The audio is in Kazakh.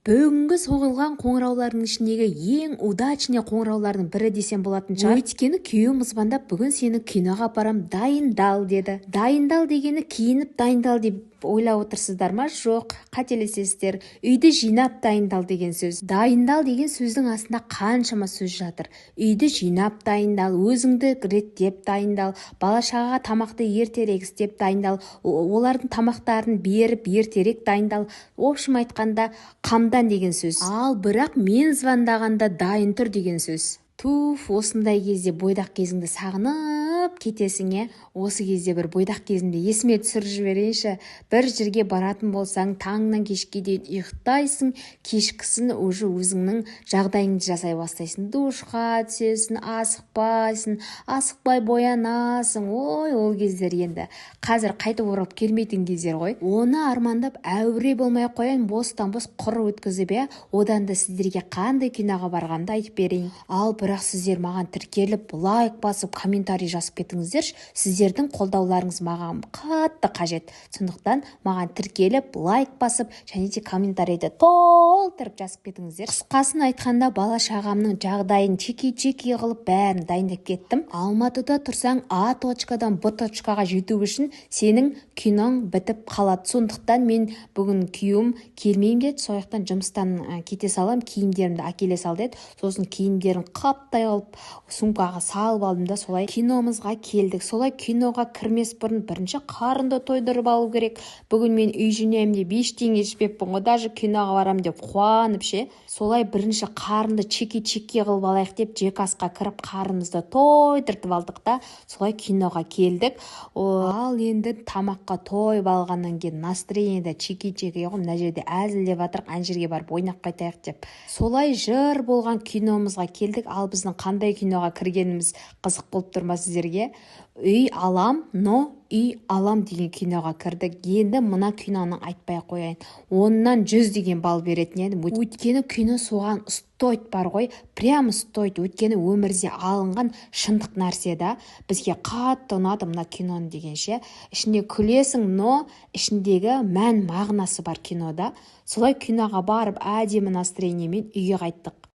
Бүгінгі соғылған қоңыраулардың ішіндегі ең удачный қоңыраулардың бірі десем болатын шығар. Өйткені күйеуім звондап, бүгін сені киноға апарам, дайындал деді. Дайындал дегені киініп дайындал деп ойлап отырсыздар ма? Жоқ, қателесесіздер. Үйді жинап дайындал деген сөз. Дайындал деген сөздің астында қаншама сөз жатыр. Үйді жинап дайындал, өзіңді реттеп дайындал, бала-шағаға тамақты ертерек істеп дайындал, олардың тамақтарын беріп ертерек дайындал. Общем айтқанда қамдан деген сөз. Ал бірақ мен звондағанда дайын тұр деген сөз. Туф, осындай кезде бойдақ кезіңді сағынып кетесің, Осы кезде бір бойдақ кезімде есіме түсіріп жіберейінші. Бір жерге баратын болсаң, таңнан кешке дейін ұйықтайсың, кешкісін уже өзіңнің жағдайыңды жасай бастайсың. Душқа түсесің, асықпай боянасың. Ой, ол кездер енді. Қазір қайтып оралып келмейтін кездер ғой. Оны армандап әуре болмай қояйын, бостан-бос құр өткізіп, одан да сіздерге қандай киноға барғанды айтып берейін. Ал бірақ сіздер маған тіркеліп, лайк басып, комментарий жазып кетіңіздерші. Сіздердің қолдауларыңыз маған қатты қажет. Сондықтан маған тіркеліп, лайк басып, және де комментарийді толтырып жазып кетіңіздер. Қысқасын айтқанда, бала-шағамның жағдайын чеки-чеки қылып бәрін дайындап кеттім. Алматыда тұрсаң, А точкадан Б точкаға жету үшін сенің киноң бітіп қалады. Сондықтан мен бүгін күйеуім келмеймін деді. Сояқтан жұмыстан кете салам, киімдерімді әкеле сал деді. Сосын киімдерін қаптай алып, сумкаға салып алдым да солай киномызға келдік. Солай киноға кірмес бұрын бірінші қарынды тойдырып алу керек. Бүгін мен үй жинаймын деп ештеңе ішпеппін ғой, даже киноға барам деп қуанып Солай бірінші қарынды чеки-чеки қылып алайық деп жекасқа кіріп қарымызды тойдыртып алдық та солай киноға келдік. Ал енді тамаққа тойып алғаннан кейін настроениеде чеки-чеки ғой, мына жерде әзілдеп жатырық, ана жерге барып ойнап қайтайық деп. Солай жыр болған киномызға келдік. Ал біздің қандай киноға кіргеніміз қызық болып тұр ма сіздерге? Үй алам деген киноға кірдік. Енді мына киноны айтпай қояйын. Оннан 100 деген балл беретін едім. Өйткені кино соған стоит бар ғой, прям стоит. Өйткені өмірде алынған шындық нәрсе да. Бізге қатты ұнады мына киноны дегенше. Ішінде күлесің, но ішіндегі мән мағынасы бар кинода. Солай киноға барып әдемі настроениемен үйге қайттық.